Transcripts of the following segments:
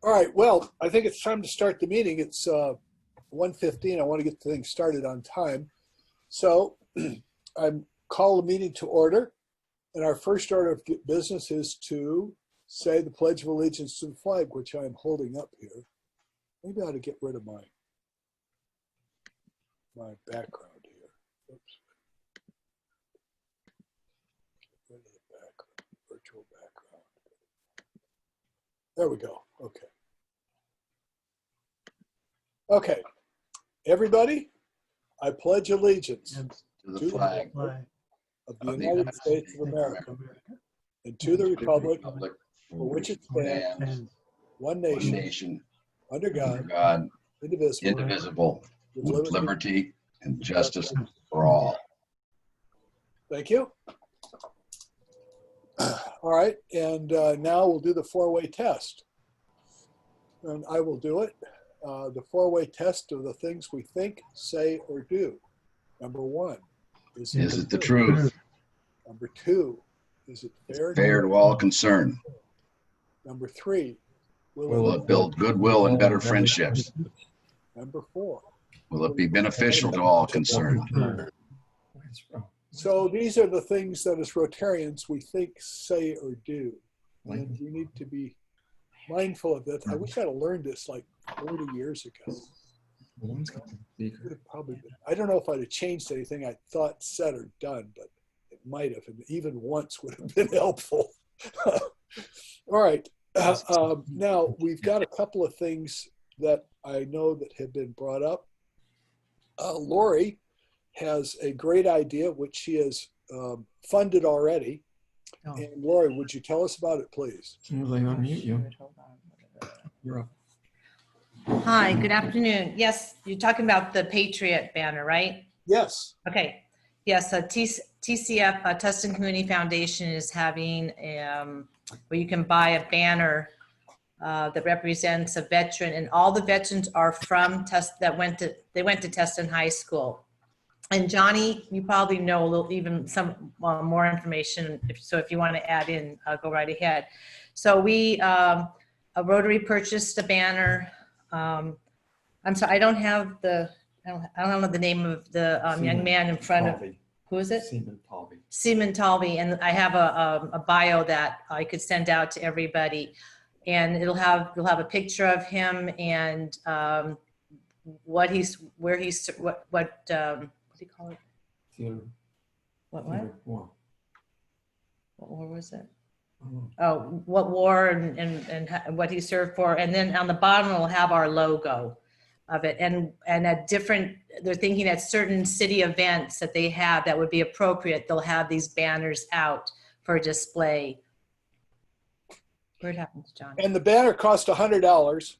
All right, well, I think it's time to start the meeting. It's 1:15. I want to get the thing started on time. So I call the meeting to order. And our first order of business is to say the Pledge of Allegiance to the flag, which I'm holding up here. Maybe I ought to get rid of my background here. Oops. Get rid of the background, virtual background. There we go. Okay. Okay. Everybody, I pledge allegiance to the flag of the United States of America and to the republic for which it stands, one nation, under God, indivisible, with liberty and justice for all. Thank you. All right, and now we'll do the four-way test. And I will do it. The four-way test of the things we think, say, or do. Number one, is it the truth? Number two, is it fair to all concerned? Number three, will it build goodwill and better friendships? Number four, will it be beneficial to all concerned? So these are the things that as Rotarians we think, say, or do. And we need to be mindful of that. I wish I'd have learned this like 40 years ago. Probably been. I don't know if I'd have changed anything I thought, said, or done, but it might have, and even once would have been helpful. All right. Now, we've got a couple of things that I know that have been brought up. Lori has a great idea, which she has funded already. Oh. And Lori, would you tell us about it, please? As soon as I unmute you, you're up. Hi, good afternoon. Yes, you're talking about the Patriot banner, right? Yes. Okay. Yes, TCF, Tustin Community Foundation, is having where you can buy a banner that represents a veteran, and all the veterans are from they went to Tustin High School. And Johnny, you probably know a little, even some more information. If you want to add in, go right ahead. So we, Rotary purchased a banner. I'm sorry, I don't have the name of the young man in front of. Who is it? Seaman Talby, and I have a bio that I could send out to everybody, and you'll have a picture of him and what do you call it? Theater. What? War. What war was it? Oh, what war and what he served for, and then on the bottom it'll have our logo of it, and at different, they're thinking at certain city events that they have that would be appropriate, they'll have these banners out for display. Where it happens, John? And the banner cost $100,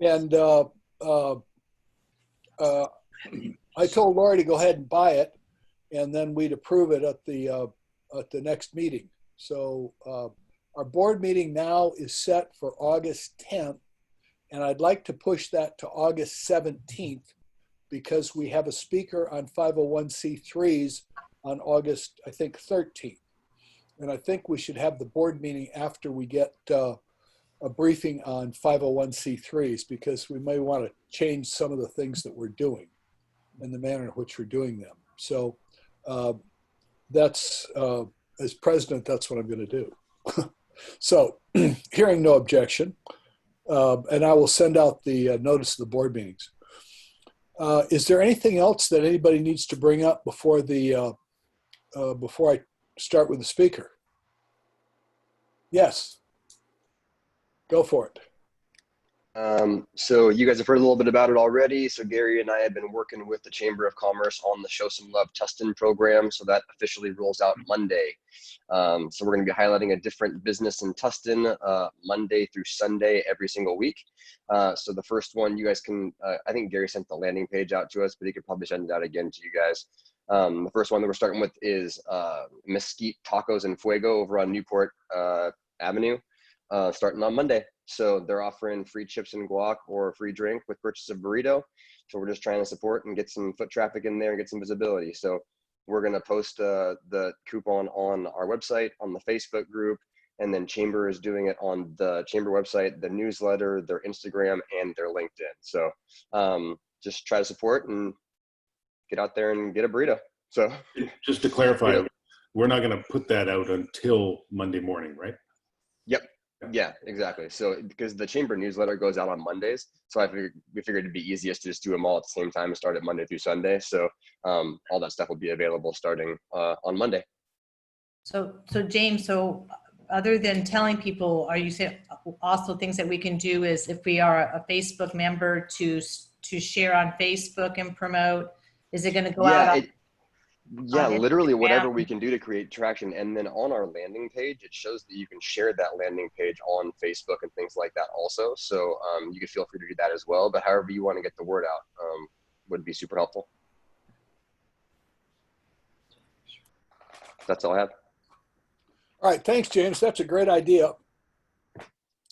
and I told Lori to go ahead and buy it, and then we'd approve it at the next meeting. So our board meeting now is set for August 10th, and I'd like to push that to August 17th because we have a speaker on 501c3s on August, I think, 13th. And I think we should have the board meeting after we get a briefing on 501c3s because we may want to change some of the things that we're doing and the manner in which we're doing them. So that's, as president, that's what I'm going to do. So hearing no objection, and I will send out the notice of the board meetings. Is there anything else that anybody needs to bring up before before I start with the speaker? Yes, go for it. So you guys have heard a little bit about it already. So Gary and I have been working with the Chamber of Commerce on the Show Some Love Tustin program. So that officially rolls out Monday. So we're going to be highlighting a different business in Tustin Monday through Sunday every single week. So the first one you guys can, I think Gary sent the landing page out to us, but he could probably send it out again to you guys. The first one that we're starting with is Mesquite Tacos and Fuego over on Newport Avenue, starting on Monday. So they're offering free chips and guac or a free drink with purchase of burrito. So we're just trying to support and get some foot traffic in there and get some visibility. So we're going to post the coupon on our website, on the Facebook group, And then Chamber is doing it on the Chamber website, the newsletter, their Instagram, and their LinkedIn. So just try to support and get out there and get a burrito. So just to clarify, you know, we're not going to put that out until Monday morning, right? Yep. Yeah, exactly. So because the Chamber newsletter goes out on Mondays, so we figured it'd be easiest to just do them all at the same time and start it Monday through Sunday. So all that stuff will be available starting on Monday. So James, so other than telling people, are you saying also things that we can do is if we are a Facebook member to share on Facebook and promote? Is it going to go out? Yeah, on literally Instagram? whatever we can do to create traction. And then on our landing page, it shows that you can share that landing page on Facebook and things like that also. So you can feel free to do that as well. But however you want to get the word out would be super helpful. That's all I have. All right, thanks, James. That's a great idea.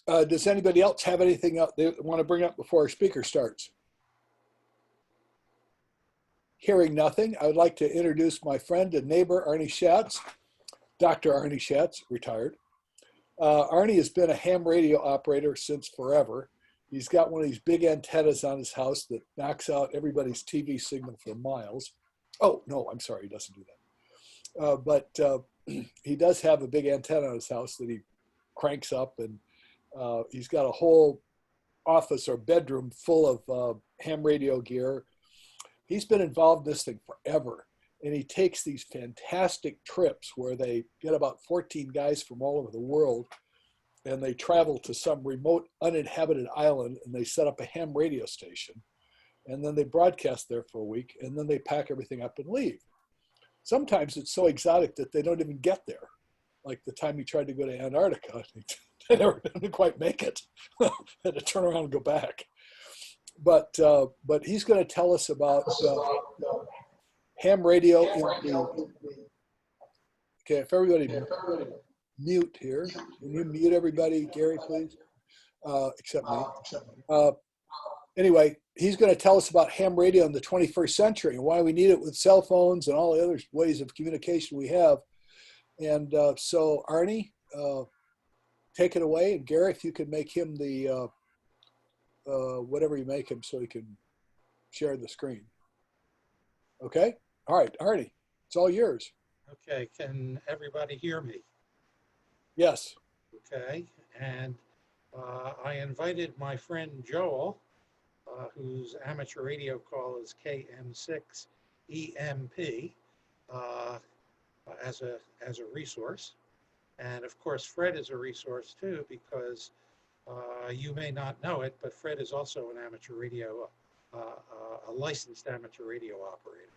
Does anybody else have anything they want to bring up before our speaker starts? Hearing nothing, I would like to introduce my friend and neighbor, Arnie Schatz, Dr. Arnie Schatz, retired. Arnie has been a ham radio operator since forever. He's got one of these big antennas on his house that knocks out everybody's TV signal for miles. Oh, no, I'm sorry, he doesn't do that. But he does have a big antenna on his house that he cranks up, and he's got a whole office or bedroom full of ham radio gear. He's been involved in this thing forever, and he takes these fantastic trips where they get about 14 guys from all over the world, and they travel to some remote uninhabited island, and they set up a ham radio station, and then they broadcast there for a week, and then they pack everything up and leave. Sometimes it's so exotic that they don't even get there. Like the time he tried to go to Antarctica, they never didn't quite make it. Had to turn around and go back. But he's going to tell us about ham radio in the. Okay, if everybody mute here, can you mute everybody, Gary, please? Except me. Anyway, he's going to tell us about ham radio in the 21st century and why we need it with cell phones and all the other ways of communication we have. And so, Arnie, take it away. And Gary, if you could make him the whatever you make him so he can share the screen. Okay? All right, Arnie, it's all yours. Okay, can everybody hear me? Yes. Okay, and I invited my friend Joel, whose amateur radio call is KM6EMP, as a resource. And of course, Fred is a resource too, because you may not know it, but Fred is also an amateur radio, a licensed amateur radio operator.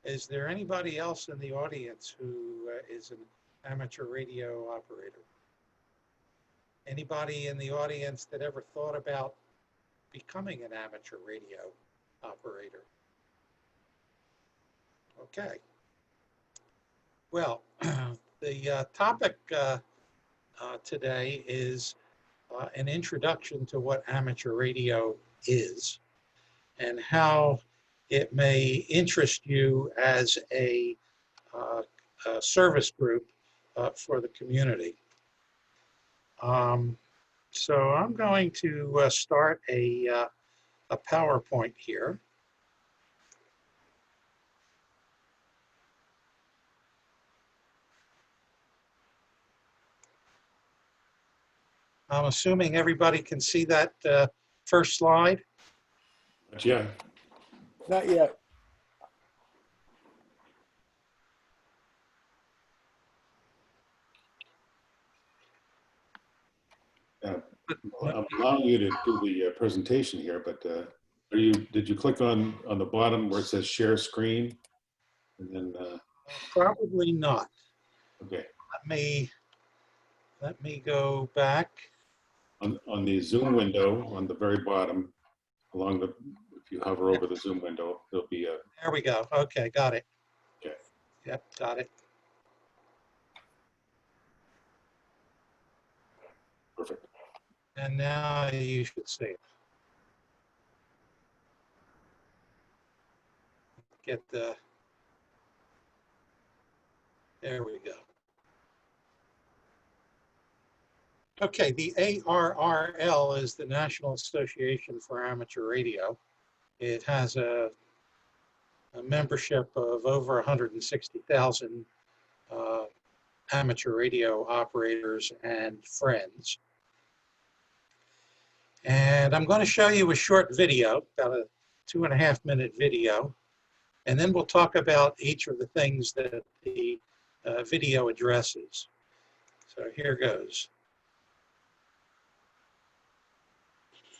Is there anybody else in the audience who is an amateur radio operator? Anybody in the audience that ever thought about becoming an amateur radio operator? Okay. Well, the topic today is an introduction to what amateur radio is and how it may interest you as a service group for the community. So I'm going to start a PowerPoint here. I'm assuming everybody can see that first slide. Yeah. Not yet. I'm allowing you to do the presentation here, but did you click on the bottom where it says share screen? And then Probably not. okay. Let me go back. On the Zoom window on the very bottom, if you hover over the Zoom window, there'll be a. There we go. Okay, got it. Okay. Yep, got it. Perfect. And now you should see it. There we go. Okay, the ARRL is the National Association for Amateur Radio. It has a membership of over 160,000 amateur radio operators and friends. And I'm going to show you a short video, about a 2.5-minute video, and then we'll talk about each of the things that the video addresses. So here goes.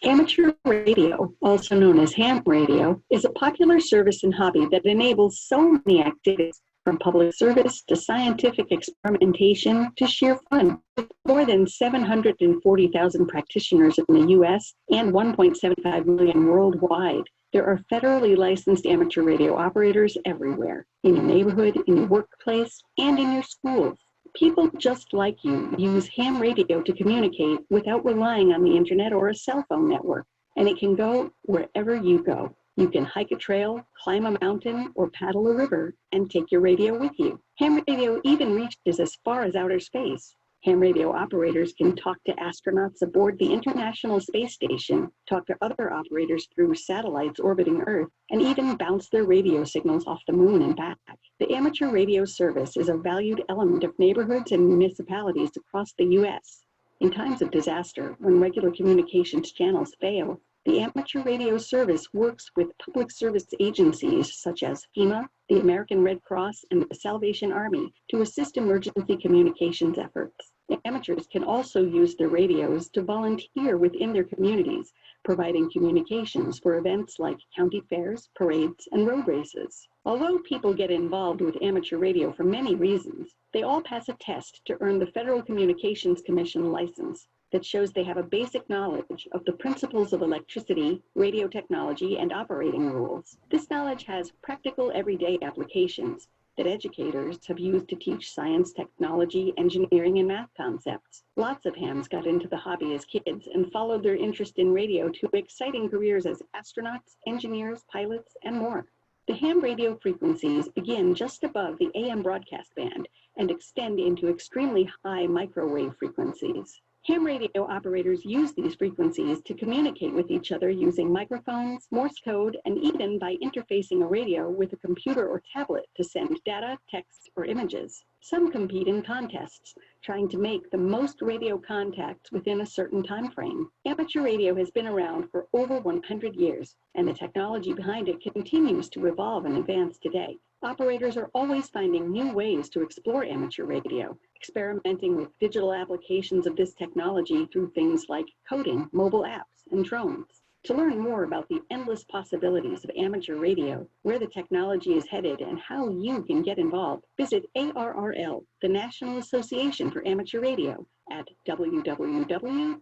Amateur radio, also known as ham radio, is a popular service and hobby that enables so many activities, from public service to scientific experimentation to sheer fun. With more than 740,000 practitioners in the U.S. and 1.75 million worldwide, there are federally licensed amateur radio operators everywhere, in your neighborhood, in your workplace, and in your schools. People just like you use ham radio to communicate without relying on the internet or a cell phone network, and it can go wherever you go. You can hike a trail, climb a mountain, or paddle a river and take your radio with you. Ham radio even reaches as far as outer space. Ham radio operators can talk to astronauts aboard the International Space Station, talk to other operators through satellites orbiting Earth, and even bounce their radio signals off the moon and back. The amateur radio service is a valued element of neighborhoods and municipalities across the U.S. In times of disaster, when regular communications channels fail, the amateur radio service works with public service agencies such as FEMA, the American Red Cross, and the Salvation Army to assist emergency communications efforts. Amateurs can also use their radios to volunteer within their communities, providing communications for events like county fairs, parades, and road races. Although people get involved with amateur radio for many reasons, they all pass a test to earn the Federal Communications Commission license that shows they have a basic knowledge of the principles of electricity, radio technology, and operating rules. This knowledge has practical everyday applications that educators have used to teach science, technology, engineering, and math concepts. Lots of hams got into the hobby as kids and followed their interest in radio to exciting careers as astronauts, engineers, pilots, and more. The ham radio frequencies begin just above the AM broadcast band and extend into extremely high microwave frequencies. Ham radio operators use these frequencies to communicate with each other using microphones, Morse code, and even by interfacing a radio with a computer or tablet to send data, text, or images. Some compete in contests, trying to make the most radio contacts within a certain time frame. Amateur radio has been around for over 100 years, and the technology behind it continues to evolve and advance today. Operators are always finding new ways to explore amateur radio, experimenting with digital applications of this technology through things like coding, mobile apps, and drones. To learn more about the endless possibilities of amateur radio, where the technology is headed, and how you can get involved, visit ARRL, the National Association for Amateur Radio, at www.arrl.org.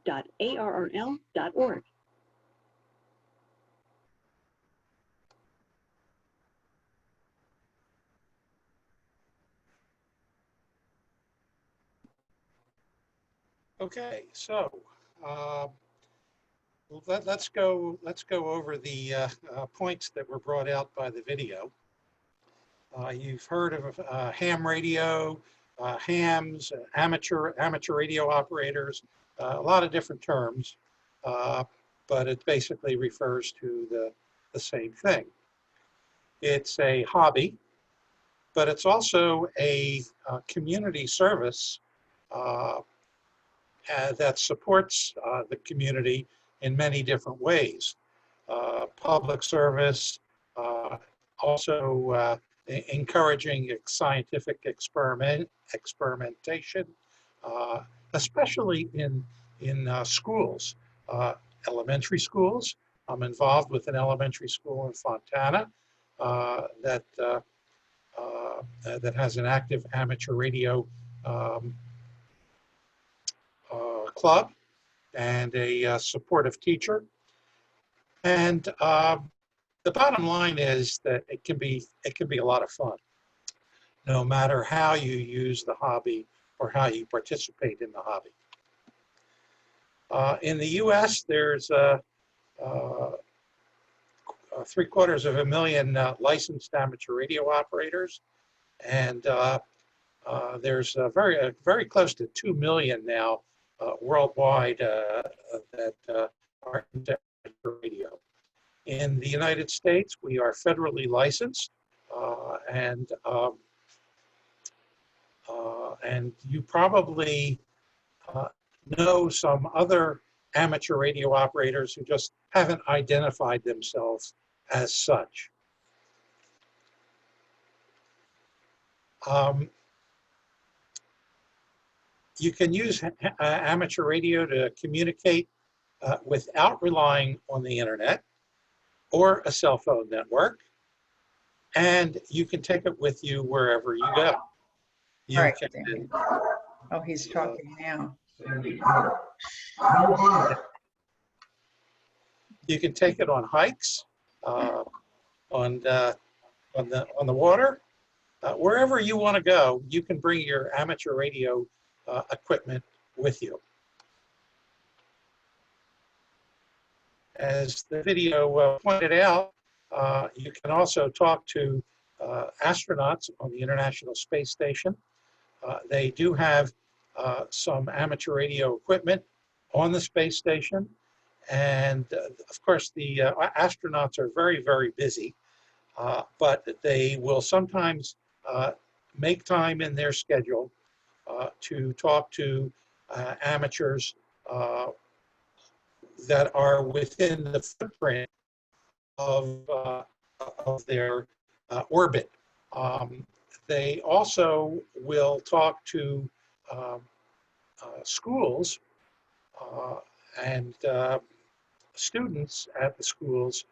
Okay, so let's go over the points that were brought out by the video. You've heard of ham radio, hams, amateur radio operators, a lot of different terms, but it basically refers to the same thing. It's a hobby, but it's also a community service that supports the community in many different ways. Public service, also encouraging scientific experimentation, especially in schools, elementary schools. I'm involved with an elementary school in Fontana that has an active amateur radio club and a supportive teacher. And the bottom line is that it can be a lot of fun, no matter how you use the hobby or how you participate in the hobby. In the U.S., there's 750,000 licensed amateur radio operators, and there's very close to 2 million now worldwide that are into amateur radio. In the United States, we are federally licensed, and you probably know some other amateur radio operators who just haven't identified themselves as such. You can use amateur radio to communicate without relying on the internet or a cell phone network, and you can take it with you wherever you go. All right. Oh, he's talking now. You can take it on hikes, on the water, wherever you want to go. You can bring your amateur radio equipment with you. As the video pointed out, you can also talk to astronauts on the International Space Station. They do have some amateur radio equipment on the space station. And of course, the astronauts are very, very busy, but they will sometimes make time in their schedule to talk to amateurs that are within the footprint of their orbit. They also will talk to schools and students at the schools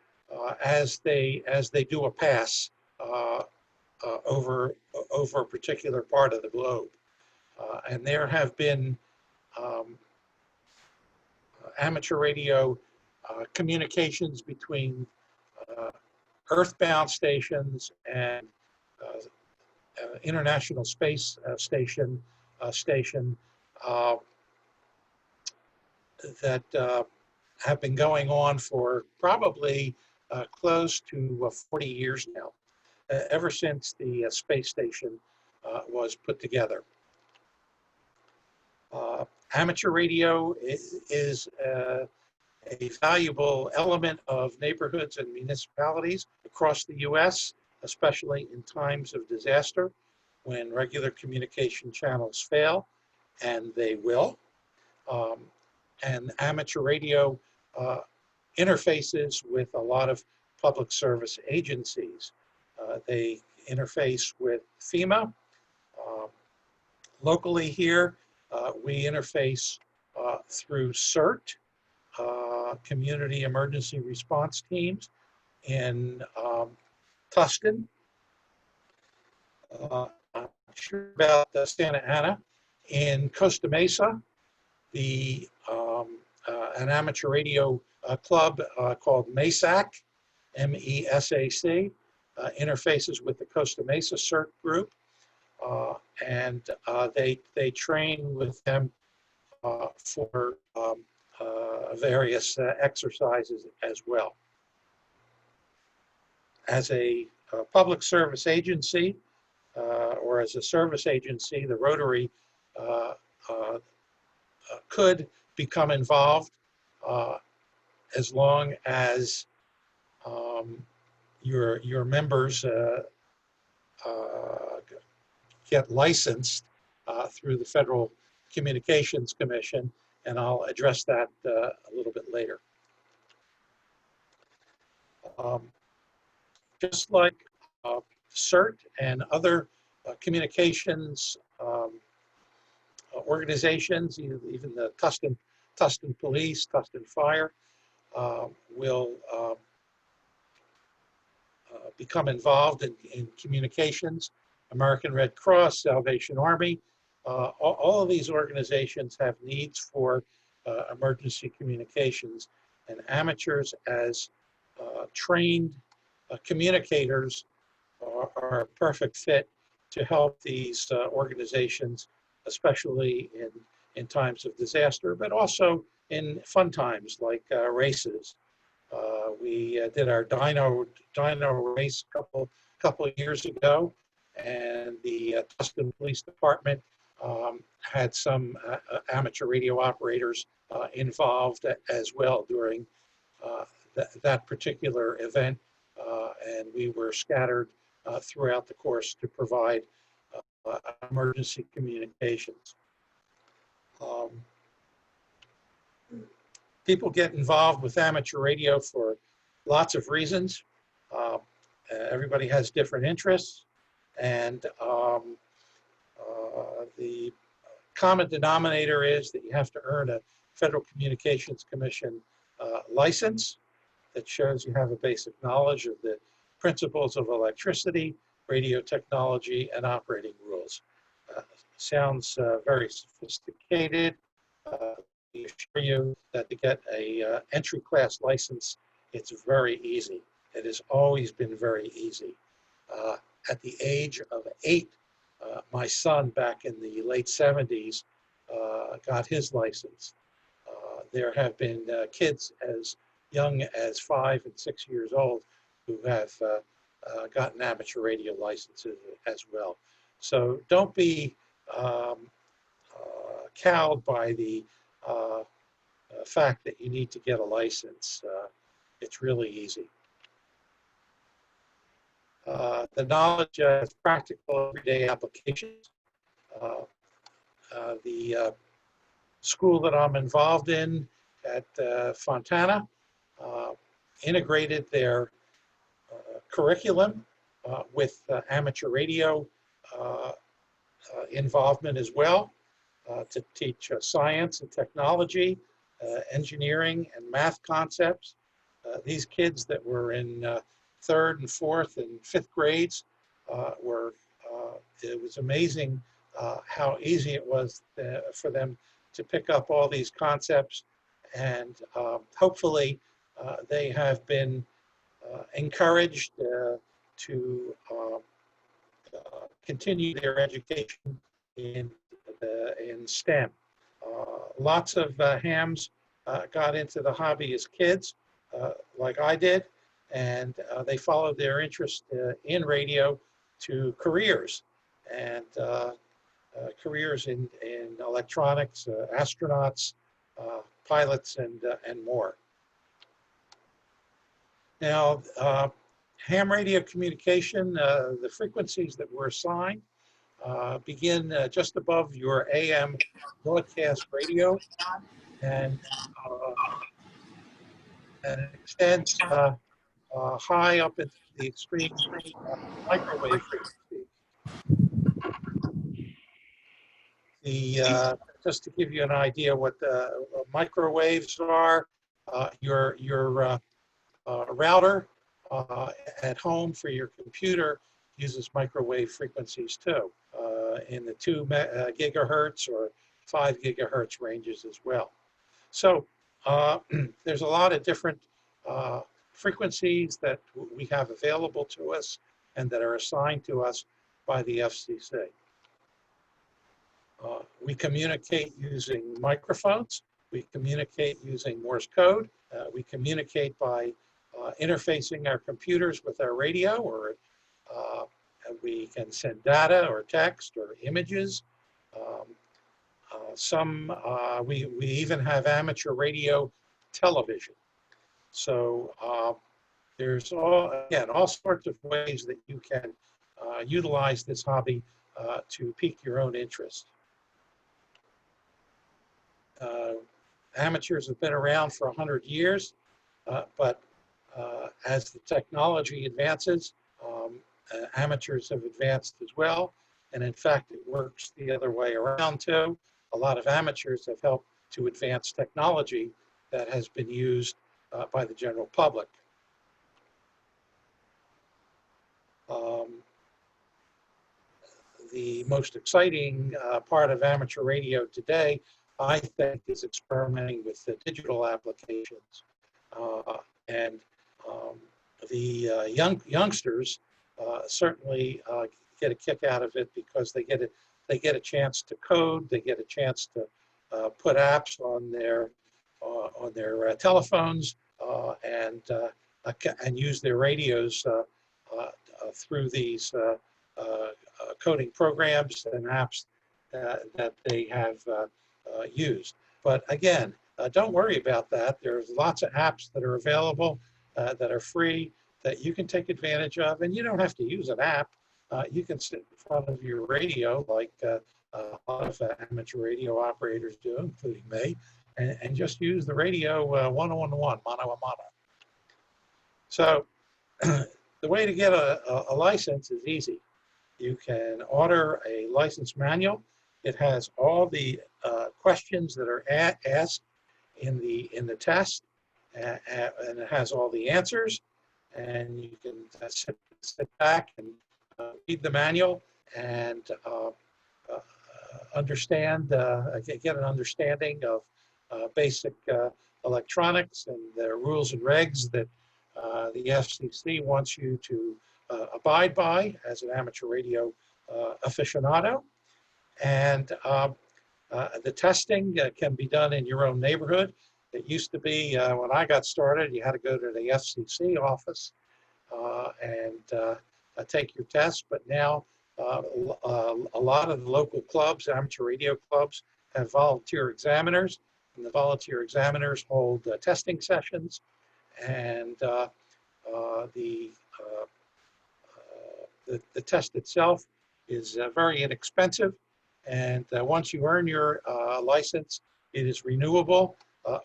as they do a pass over a particular part of the globe. And there have been amateur radio communications between earthbound stations and International Space Station that have been going on for probably close to 40 years now, ever since the space station was put together. Amateur radio is a valuable element of neighborhoods and municipalities across the U.S., especially in times of disaster, when regular communication channels fail, and they will. And amateur radio interfaces with a lot of public service agencies. They interface with FEMA. Locally here, we interface through CERT, Community Emergency Response Teams, in Tustin. I'm not sure about Santa-Ana. In Costa Mesa, an amateur radio club called MESAC, M-E-S-A-C, interfaces with the Costa Mesa CERT group, and they train with them for various exercises as well. As a public service agency, or as a service agency, the Rotary could become involved as long as your members get licensed through the Federal Communications Commission, and I'll address that a little bit later. Just like CERT and other communications organizations, even the Tustin Police, Tustin Fire, will become involved in communications. American Red Cross, Salvation Army, all of these organizations have needs for emergency communications, and amateurs as trained communicators are a perfect fit to help these organizations, especially in times of disaster, but also in fun times like races. We did our dyno race a couple of years ago, and the Tustin Police Department had some amateur radio operators involved as well during that particular event, and we were scattered throughout the course to provide emergency communications. People get involved with amateur radio for lots of reasons. Everybody has different interests, and the common denominator is that you have to earn a Federal Communications Commission license that shows you have a basic knowledge of the principles of electricity, radio technology, and operating rules. Sounds very sophisticated. I assure you that to get a entry class license, it's very easy. It has always been very easy. At the age of 8, my son back in the late 70s got his license. There have been kids as young as 5 and 6 years old who have gotten amateur radio licenses as well. So don't be cowed by the fact that you need to get a license. It's really easy. The knowledge has practical everyday applications. The school that I'm involved in at Fontana integrated their curriculum with amateur radio involvement as well to teach science and technology, engineering and math concepts. These kids that were in 3rd and 4th and 5th grades it was amazing how easy it was for them to pick up all these concepts, and hopefully they have been encouraged to continue their education in STEM. Lots of hams got into the hobby as kids, like I did, and they followed their interest in radio to careers, and careers in electronics, astronauts, pilots, and more. Now, ham radio communication, the frequencies that were assigned begin just above your AM broadcast radio, and it extends high up into the extreme microwave frequency. Just to give you an idea what the microwaves are, your router at home for your computer uses microwave frequencies too, in the 2 gigahertz or 5 gigahertz ranges as well. So there's a lot of different frequencies that we have available to us and that are assigned to us by the FCC. We communicate using microphones. We communicate using Morse code. We communicate by interfacing our computers with our radio, or we can send data or text or images. We even have amateur radio television. So there's all sorts of ways that you can utilize this hobby to pique your own interest. Amateurs have been around for 100 years, but as the technology advances, amateurs have advanced as well. And in fact, it works the other way around too. A lot of amateurs have helped to advance technology that has been used by the general public. The most exciting part of amateur radio today, I think, is experimenting with the digital applications. The youngsters certainly get a kick out of it because they get a chance to code, they get a chance to put apps on their telephones and use their radios through these coding programs and apps that they have used. But again, don't worry about that. There's lots of apps that are available that are free that you can take advantage of, and you don't have to use an app. You can sit in front of your radio like a lot of amateur radio operators do, including me, and just use the radio one-on-one, mano-a-mano. So the way to get a license is easy. You can order a license manual. It has all the questions that are asked in the test, and it has all the answers. And you can sit back and read the manual and understand, get an understanding of basic electronics and the rules and regs that the FCC wants you to abide by as an amateur radio aficionado. And the testing can be done in your own neighborhood. It used to be, when I got started, you had to go to the FCC office and take your test. But now a lot of the local clubs, amateur radio clubs, have volunteer examiners. And the volunteer examiners hold testing sessions. And the test itself is very inexpensive. And once you earn your license, it is renewable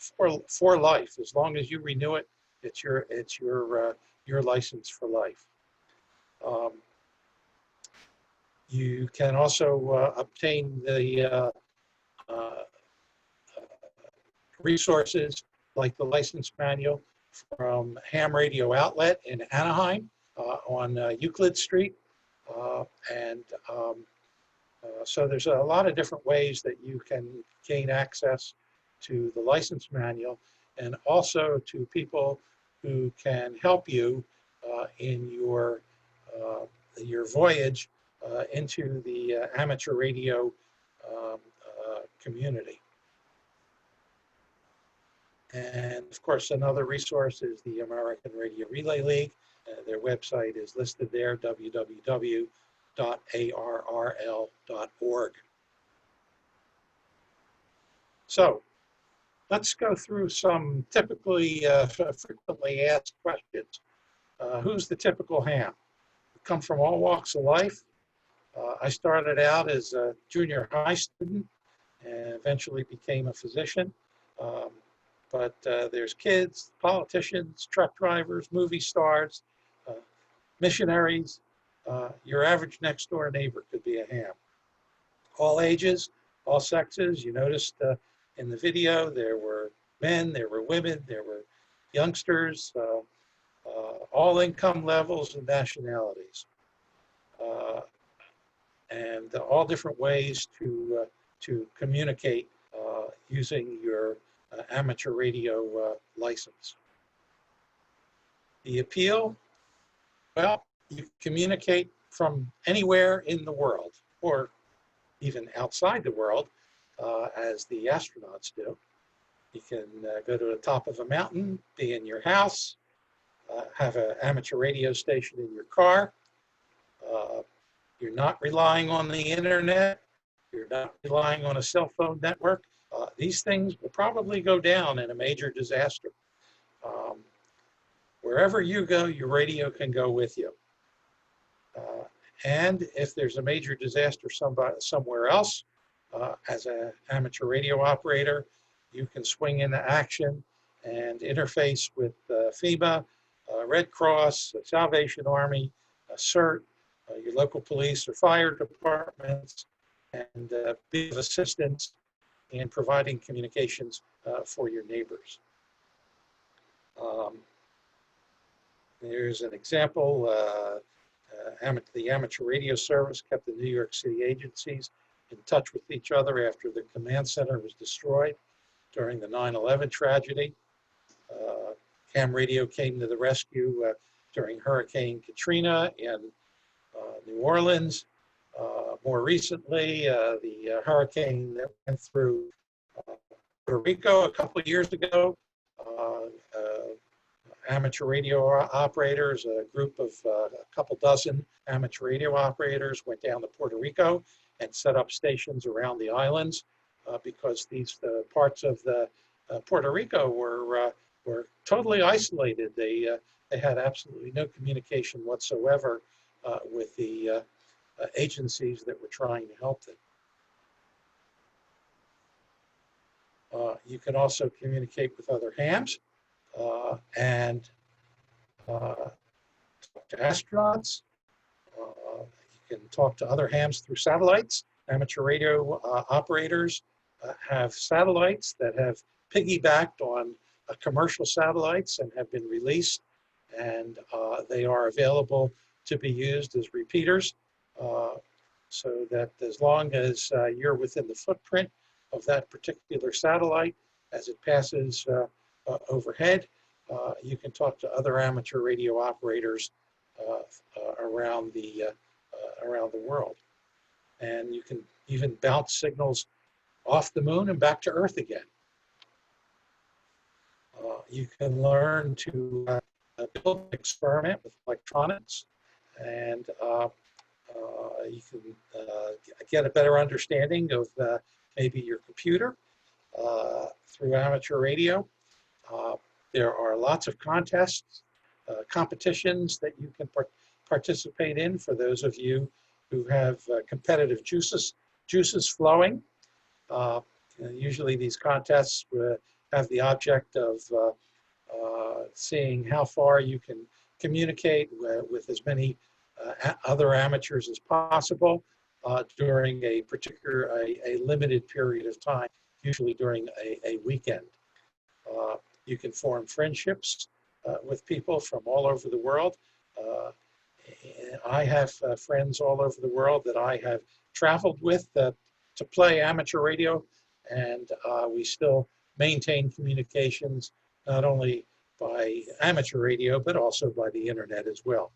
for life. As long as you renew it, it's your license for life. You can also obtain the resources like the license manual from Ham Radio Outlet in Anaheim on Euclid Street. So there's a lot of different ways that you can gain access to the license manual, and also to people who can help you in your voyage into the amateur radio community. And of course, another resource is the American Radio Relay League. Their website is listed there, www.arrl.org. So let's go through some typically frequently asked questions. Who's the typical ham? We come from all walks of life. I started out as a junior high student and eventually became a physician. But there's kids, politicians, truck drivers, movie stars, missionaries. Your average next door neighbor could be a ham. All ages, all sexes. You noticed in the video there were men, there were women, there were youngsters, all income levels and nationalities, and all different ways to communicate using your amateur radio license. The appeal, well, you communicate from anywhere in the world, or even outside the world, as the astronauts do. You can go to the top of a mountain, be in your house, have an amateur radio station in your car. You're not relying on the internet. You're not relying on a cell phone network. These things will probably go down in a major disaster. Wherever you go, your radio can go with you. And if there's a major disaster somewhere else, as an amateur radio operator, you can swing into action and interface with FEMA, Red Cross, Salvation Army, CERT, your local police or fire departments, and be of assistance in providing communications for your neighbors. There's an example. The amateur radio service kept the New York City agencies in touch with each other after the command center was destroyed during the 9/11 tragedy. Ham radio came to the rescue during Hurricane Katrina in New Orleans. More recently, the hurricane that went through Puerto Rico a couple of years ago. amateur radio operators, a group of a couple dozen amateur radio operators went down to Puerto Rico and set up stations around the islands because these parts of Puerto Rico were totally isolated. They had absolutely no communication whatsoever with the agencies that were trying to help them. You can also communicate with other hams and talk to astronauts. You can talk to other hams through satellites. Amateur radio operators have satellites that have piggybacked on commercial satellites and have been released, and they are available to be used as repeaters, so that as long as you're within the footprint of that particular satellite, as it passes overhead, you can talk to other amateur radio operators around the world. And you can even bounce signals off the moon and back to Earth again. You can learn to build an experiment with electronics, and you can get a better understanding of maybe your computer through amateur radio. There are lots of contests, competitions that you can participate in for those of you who have competitive juices flowing. Usually these contests have the object of seeing how far you can communicate with as many other amateurs as possible during a limited period of time, usually during a weekend. You can form friendships with people from all over the world. I have friends all over the world that I have traveled with to play amateur radio, and we still maintain communications not only by amateur radio, but also by the internet as well.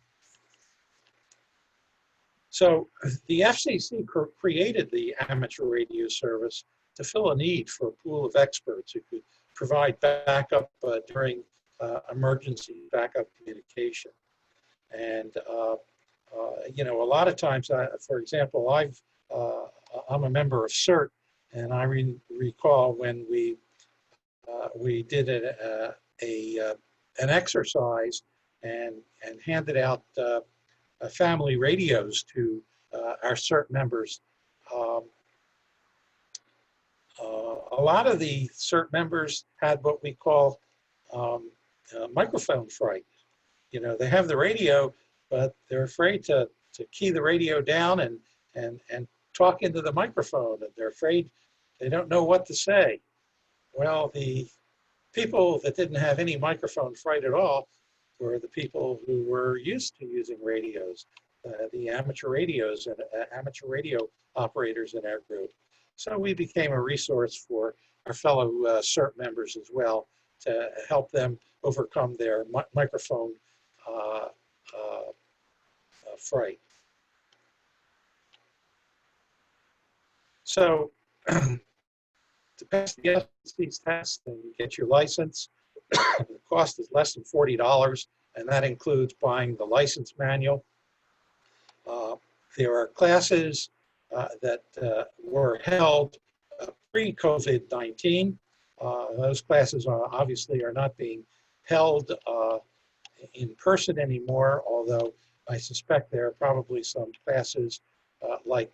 So the FCC created the amateur radio service to fill a need for a pool of experts who could provide backup during emergency backup communication. And you know, a lot of times, for example, I'm a member of CERT, and I recall when we did an exercise and handed out family radios to our CERT members. A lot of the CERT members had what we call microphone fright. You know, they have the radio, but they're afraid to key the radio down and talk into the microphone, and they're afraid they don't know what to say. Well, the people that didn't have any microphone fright at all were the people who were used to using radios, the amateur radios and amateur radio operators in our group. So we became a resource for our fellow CERT members as well to help them overcome their microphone fright. So to pass the FCC's test and get your license, the cost is less than $40, and that includes buying the license manual. There are classes that were held pre-COVID-19. Those classes obviously are not being held in person anymore, although I suspect there are probably some classes like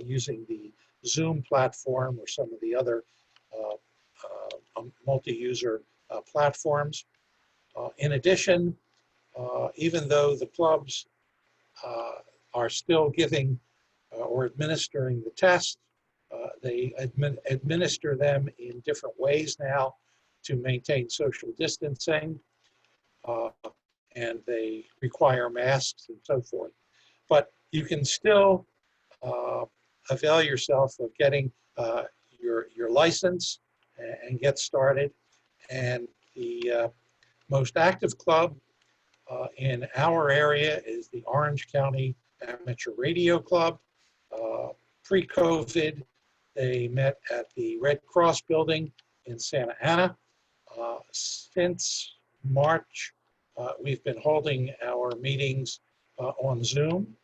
using the Zoom platform or some of the other multi-user platforms. In addition, even though the clubs are still giving or administering the test, they administer them in different ways now to maintain social distancing, and they require masks and so forth. But you can still avail yourself of getting your license and get started. And the most active club in our area is the Orange County Amateur Radio Club. Pre-COVID, they met at the Red Cross building in Santa Ana. Since March, we've been holding our meetings on Zoom.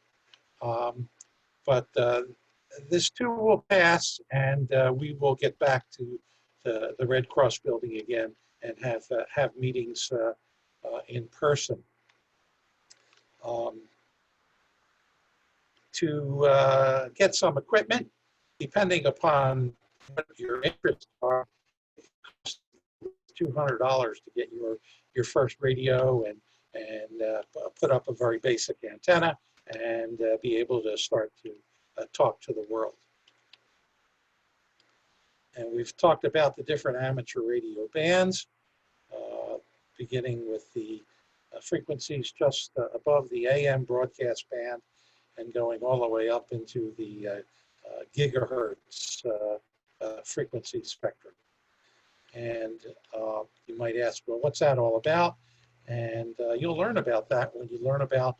But this too will pass, and we will get back to the Red Cross building again and have meetings in person. To get some equipment, depending upon what your interests are, it costs $200 to get your first radio and put up a very basic antenna and be able to start to talk to the world. And we've talked about the different amateur radio bands, beginning with the frequencies just above the AM broadcast band and going all the way up into the gigahertz frequency spectrum. And you might ask, well, what's that all about? And you'll learn about that when you learn about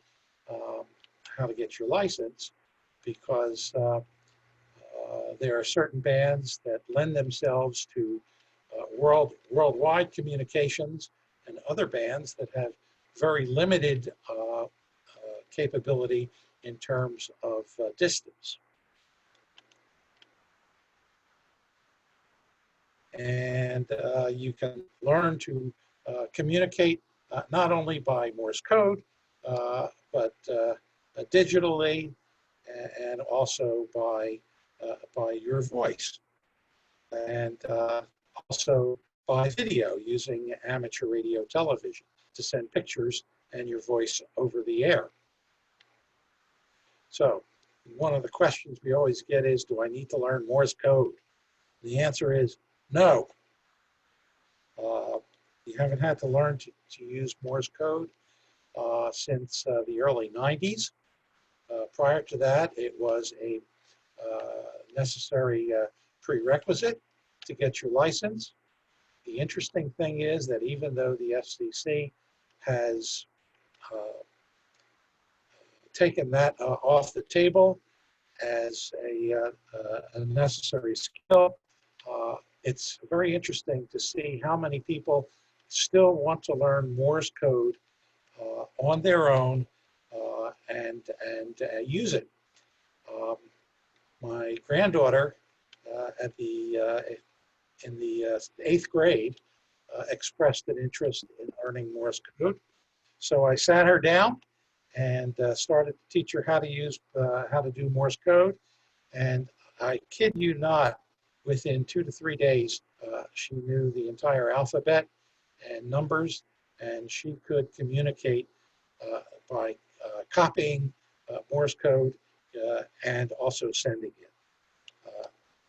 how to get your license, because there are certain bands that lend themselves to worldwide communications, and other bands that have very limited capability in terms of distance. And you can learn to communicate not only by Morse code, but digitally, and also by your voice, and also by video using amateur radio television to send pictures and your voice over the air. So one of the questions we always get is, do I need to learn Morse code? The answer is no. You haven't had to learn to use Morse code since the early 90s. Prior to that, it was a necessary prerequisite to get your license. The interesting thing is that even though the FCC has taken that off the table as a necessary skill, it's very interesting to see how many people still want to learn Morse code on their own and use it. My granddaughter in the 8th grade expressed an interest in learning Morse code. So I sat her down and started to teach her how to do Morse code. And I kid you not, within 2 to 3 days, she knew the entire alphabet and numbers, and she could communicate by copying Morse code and also sending it.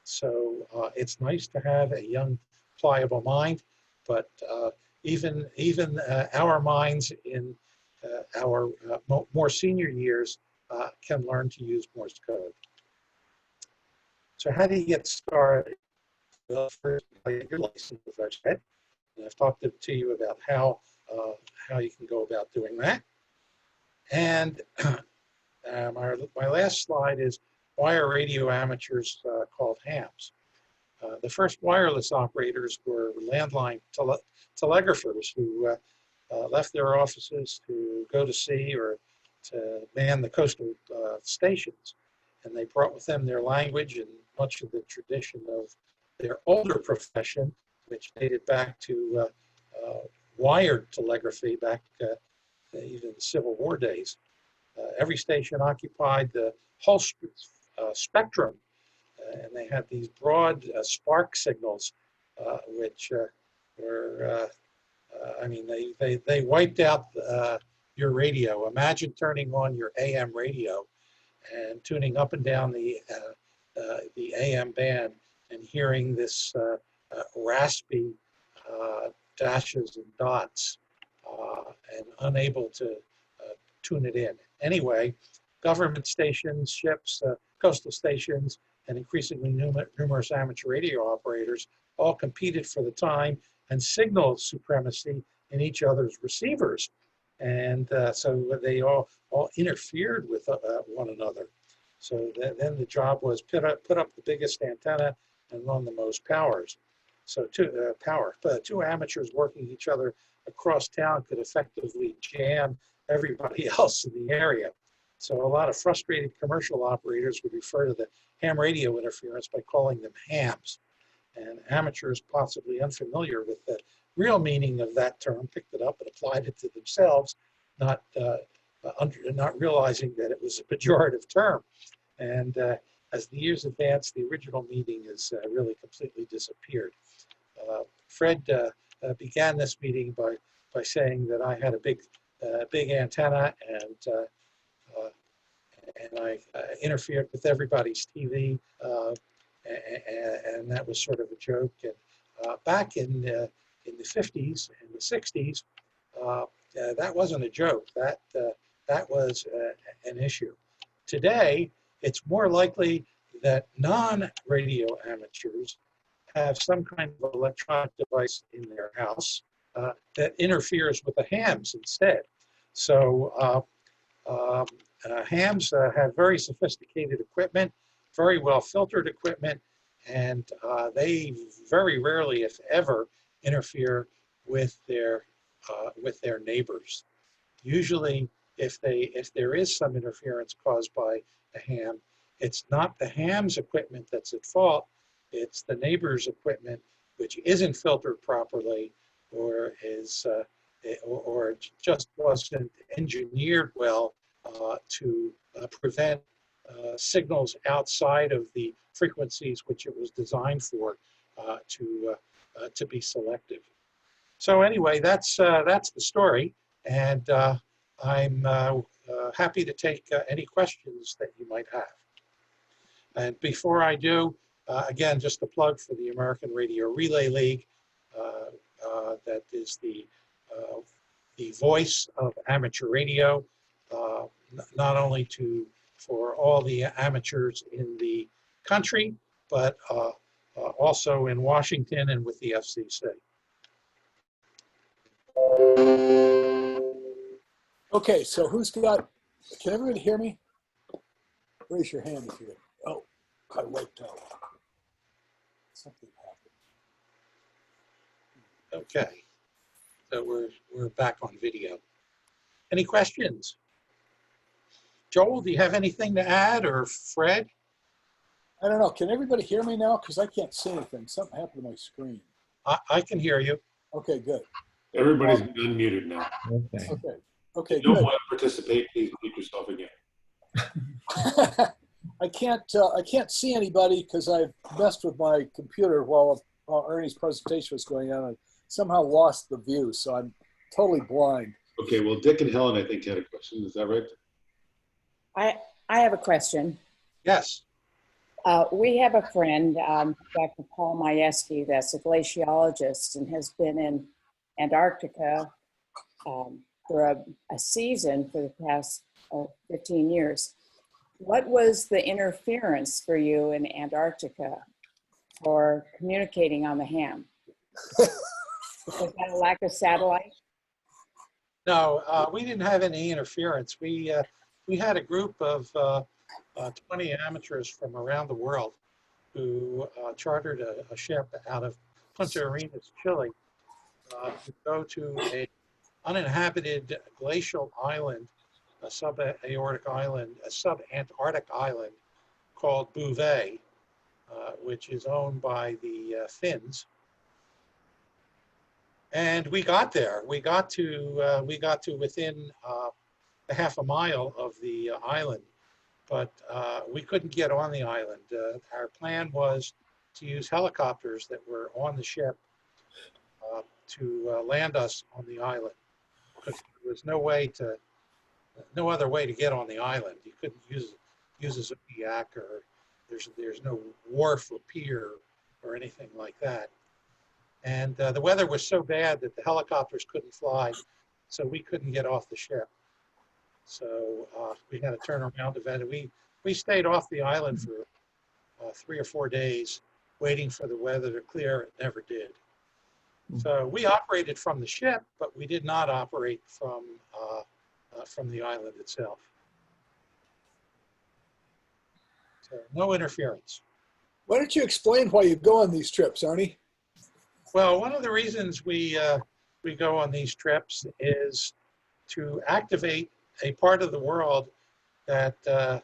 So it's nice to have a young, pliable mind, but even our minds in our more senior years can learn to use Morse code. So how do you get started? Well, first, you get your license, as I said, and I've talked to you about how you can go about doing that. And my last slide is, why are radio amateurs called hams? The first wireless operators were landline telegraphers who left their offices to go to sea or to man the coastal stations. And they brought with them their language and much of the tradition of their older profession, which dated back to wired telegraphy back even the Civil War days. Every station occupied the whole spectrum, and they had these broad spark signals, which were, I mean, they wiped out your radio. Imagine turning on your AM radio and tuning up and down the AM band and hearing this raspy dashes and dots, and unable to tune it in. Anyway, government stations, ships, coastal stations, and increasingly numerous amateur radio operators all competed for the time and signal supremacy in each other's receivers. And so they all interfered with one another. So then the job was put up the biggest antenna and run the most powers. So two amateurs working each other across town could effectively jam everybody else in the area. So a lot of frustrated commercial operators would refer to the ham radio interference by calling them hams. And amateurs possibly unfamiliar with the real meaning of that term picked it up and applied it to themselves, not realizing that it was a pejorative term. And as the years advanced, the original meaning has really completely disappeared. Fred began this meeting by saying that I had a big antenna and I interfered with everybody's TV, and that was sort of a joke. And back in the 50s and the 60s, that wasn't a joke. That was an issue. Today, it's more likely that non-radio amateurs have some kind of electronic device in their house that interferes with the hams instead. So hams have very sophisticated equipment, very well filtered equipment, and they very rarely, if ever, interfere with their neighbors. Usually, if there is some interference caused by a ham, it's not the ham's equipment that's at fault, it's the neighbor's equipment which isn't filtered properly or just wasn't engineered well to prevent signals outside of the frequencies which it was designed for to be selective. So anyway, that's the story, and I'm happy to take any questions that you might have. And before I do, again, just a plug for the American Radio Relay League. That is the voice of amateur radio, not only for all the amateurs in the country, but also in Washington and with the FCC. Okay, so can everybody hear me? Raise your hand if you oh, I wiped out. Something happened. Okay, so we're back on video. Any questions? Joel, do you have anything to add, or Fred? I don't know. Can everybody hear me now? Because I can't see anything. Something happened to my screen. I can hear you. Okay, good. Everybody's been unmuted now. Okay. Okay, If you don't good. want to participate, please mute yourself again. I can't see anybody because I've messed with my computer while Ernie's presentation was going on. I somehow lost the view, so I'm totally blind. Okay, well, Dick and Helen, I think, had a question. Is that right? I have a question. Yes. We have a friend, Dr. Paul Majewski, that's a glaciologist and has been in Antarctica for a season for the past 15 years. What was the interference for you in Antarctica for communicating on the ham? Was that a lack of satellite? No, we didn't have any interference. We had a group of 20 amateurs from around the world who chartered a ship out of Punta Arenas, Chile, to go to a uninhabited glacial island, a subantarctic island called Bouvet, which is owned by the Finns. And we got there. We got to within a half a mile of the island, but we couldn't get on the island. Our plan was to use helicopters that were on the ship to land us on the island, because there was no other way to get on the island. You couldn't use a Zodiac, or there's no wharf or pier or anything like that. And the weather was so bad that the helicopters couldn't fly, so we couldn't get off the ship. So we had to turn around eventually. We stayed off the island for 3 or 4 days, waiting for the weather to clear. It never did. So we operated from the ship, but we did not operate from the island itself. So no interference. Why don't you explain why you go on these trips, Arnie? Well, one of the reasons we we go on these trips is to activate a part of the world that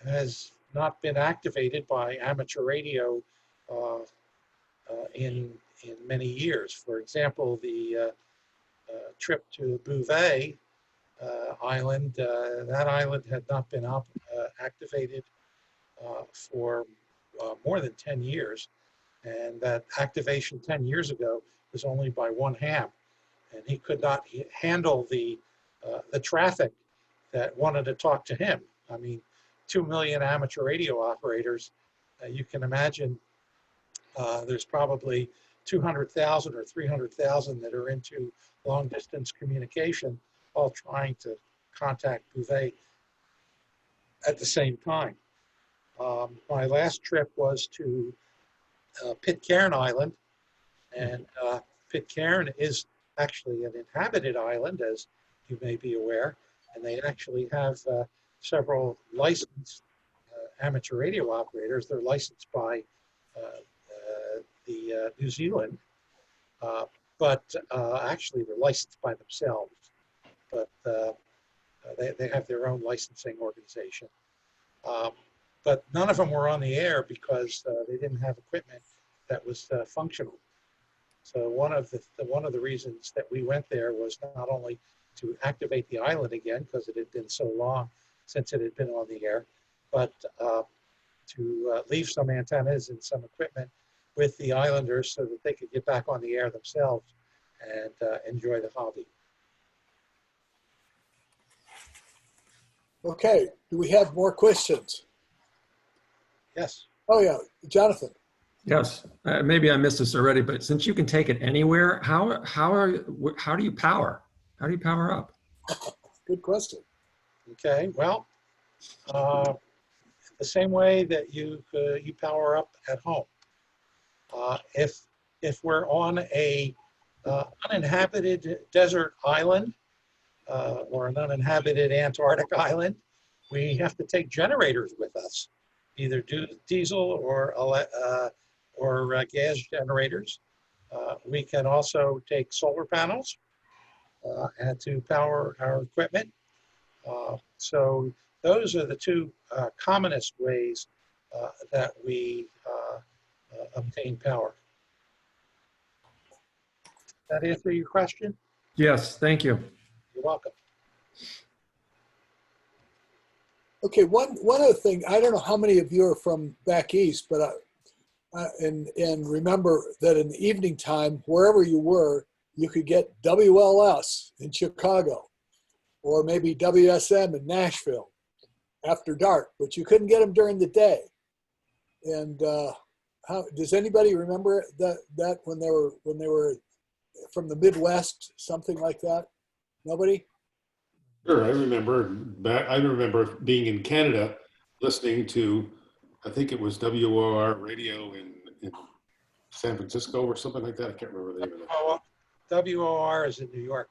has not been activated by amateur radio in many years. For example, the trip to Bouvet Island, that island had not been activated for more than 10 years. And that activation 10 years ago was only by one ham. And he could not handle the traffic that wanted to talk to him. I mean, 2 million amateur radio operators, you can imagine there's probably 200,000 or 300,000 that are into long distance communication, all trying to contact Bouvet at the same time. My last trip was to Pitcairn Island, and Pitcairn is actually an inhabited island, as you may be aware, and they actually have several licensed amateur radio operators. They're licensed by the New Zealand, but actually they're licensed by themselves, but they have their own licensing organization. But none of them were on the air because they didn't have equipment that was functional. So one of the reasons that we went there was not only to activate the island again, because it had been so long since it had been on the air, but to leave some antennas and some equipment with the islanders so that they could get back on the air themselves and enjoy the hobby. Okay, do we have more questions? Yes. Oh yeah, Jonathan. Yes, maybe I missed this already, but since you can take it anywhere, how do you power? How do you power up? Good question. Okay, well, the same way that you power up at home. If we're on a uninhabited desert island or an uninhabited Antarctic island, we have to take generators with us, either diesel or gas generators. We can also take solar panels and to power our equipment. So those are the two commonest ways that we obtain power. That answer your question? Yes, thank you. You're welcome. Okay, one other thing. I don't know how many of you are from back east, but and remember that in the evening time, wherever you were, you could get WLS in Chicago, or maybe WSM in Nashville after dark, but you couldn't get them during the day. And how does anybody remember that when they were from the Midwest, something like that? Nobody? Sure, I remember being in Canada, listening to, I think it was WOR radio in San Francisco or something like that. I can't remember the name of it. WOR is in New York.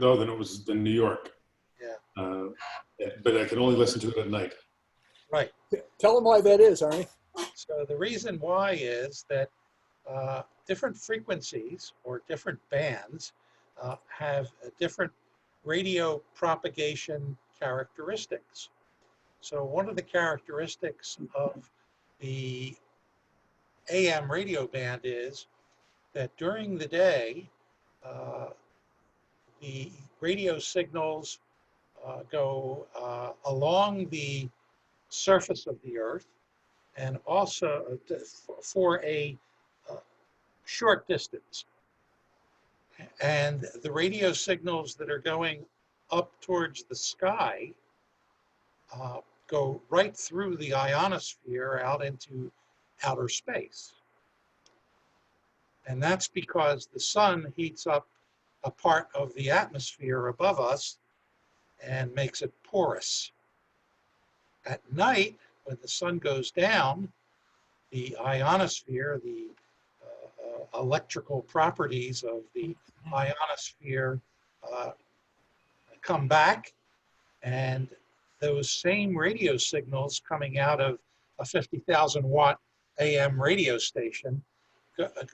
No, then it was in New York. Yeah. But I can only listen to it at night. Right. Tell them why that is, Arnie. So the reason why is that different frequencies or different bands have a different radio propagation characteristics. So one of the characteristics of the AM radio band is that during the day, the radio signals go along the surface of the earth and also for a short distance. And the radio signals that are going up towards the sky go right through the ionosphere out into outer space. And that's because the sun heats up a part of the atmosphere above us and makes it porous. At night, when the sun goes down, the ionosphere, the electrical properties of the ionosphere come back, and those same radio signals coming out of a 50,000 watt AM radio station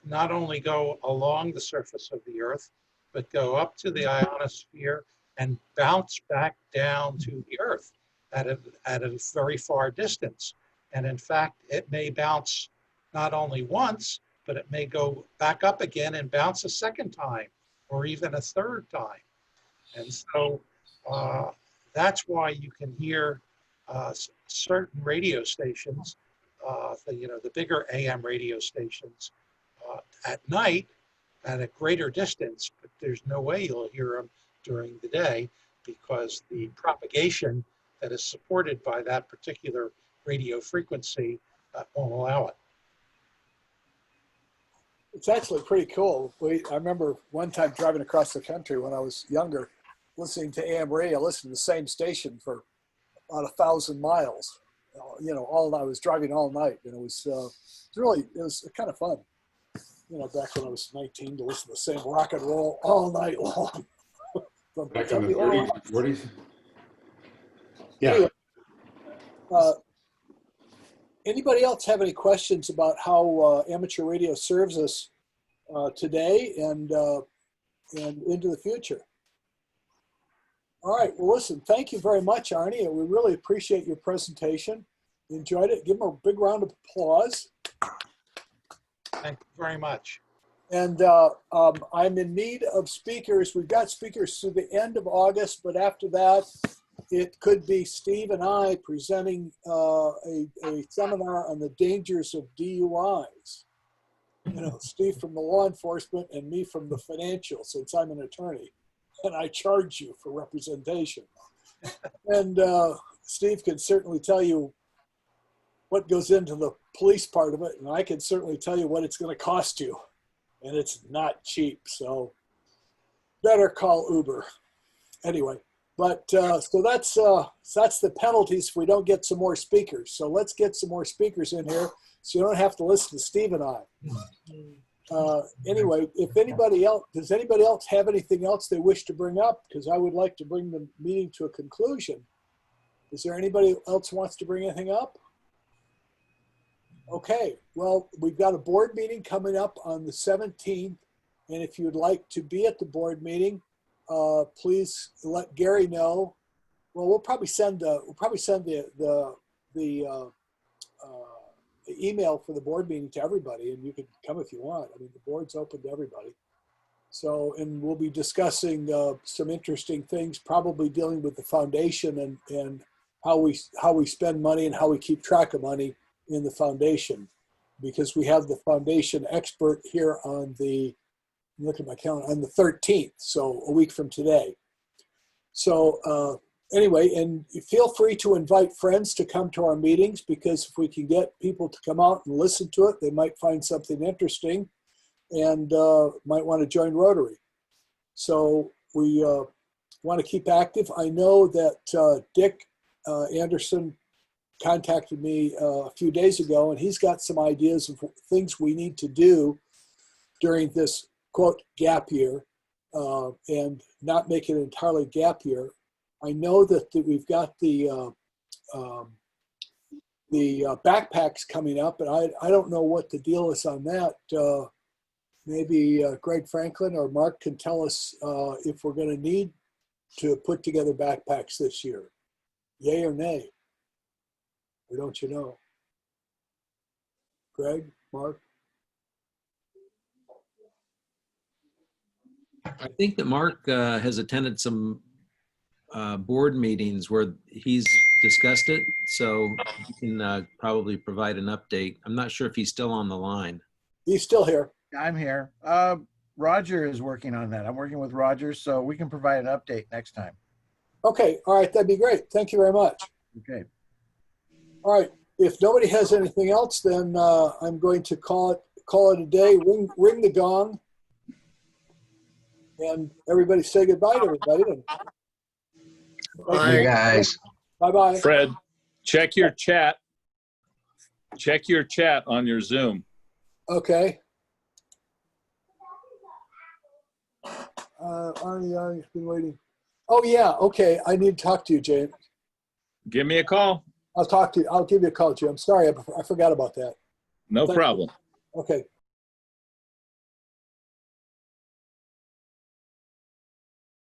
not only go along the surface of the earth, but go up to the ionosphere and bounce back down to the Earth at a very far distance. And in fact, it may bounce not only once, but it may go back up again and bounce a second time or even a third time. And so that's why you can hear certain radio stations, the bigger AM radio stations at night at a greater distance, but there's no way you'll hear them during the day because the propagation that is supported by that particular radio frequency won't allow it. It's actually pretty cool. I remember one time driving across the country when I was younger, listening to AM radio, listening to the same station for about 1,000 miles. All I was driving all night, and it was kind of fun. Back when I was 19, to listen to the same rock and roll all night long. Back in the 30s and 40s. Yeah. Anyway, anybody else have any questions about how amateur radio serves us today and into the future? All right. Well, listen, thank you very much, Arnie. We really appreciate your presentation. Enjoyed it. Give him a big round of applause. Thank you very much. And I'm in need of speakers. We've got speakers through the end of August, but after that, it could be Steve and I presenting a seminar on the dangers of DUIs. Steve from the law enforcement and me from the financial, since I'm an attorney, and I charge you for representation. And Steve can certainly tell you what goes into the police part of it, and I can certainly tell you what it's going to cost you, and it's not cheap. So better call Uber. Anyway, but so that's the penalties if we don't get some more speakers. So let's get some more speakers in here, so you don't have to listen to Steve and I. Anyway, if anybody else, does anybody else have anything else they wish to bring up? Because I would like to bring the meeting to a conclusion. Is there anybody else who wants to bring anything up? Okay, well, we've got a board meeting coming up on the 17th, and if you'd like to be at the board meeting, please let Gary know. Well, we'll probably send the email for the board meeting to everybody, and you can come if you want. I mean, the board's open to everybody. So, and we'll be discussing some interesting things, probably dealing with the foundation and how we spend money and how we keep track of money in the foundation, because we have the foundation expert here on the, look at my calendar, on the 13th, so a week from today. So anyway, and feel free to invite friends to come to our meetings, because if we can get people to come out and listen to it, they might find something interesting and might want to join Rotary. So we want to keep active. I know that Dick Anderson contacted me a few days ago, and he's got some ideas of things we need to do during this, quote, gap year, and not make it entirely gap year. I know that we've got the backpacks coming up, and I don't know what the deal is on that. Maybe Greg Franklin or Mark can tell us if we're going to need to put together backpacks this year. Yay or nay? Or don't you know? Greg, Mark? I think that Mark has attended some board meetings where he's discussed it, so he can probably provide an update. I'm not sure if he's still on the line. He's still here. I'm here. Roger is working on that. I'm working with Roger, so we can provide an update next time. Okay, all right, that'd be great. Thank you very much. Okay. All right, if nobody has anything else, then I'm going to call it a day. Ring the gong, and everybody say goodbye to everybody. Bye, guys. Bye-bye. Fred, check your chat. Check your chat on your Zoom. Okay. Arnie, I've been waiting. Oh, yeah, okay. I need to talk to you, James. Give me a call. I'll talk to you. I'll give you a call, Jim. Sorry, I forgot about that. No problem. Okay.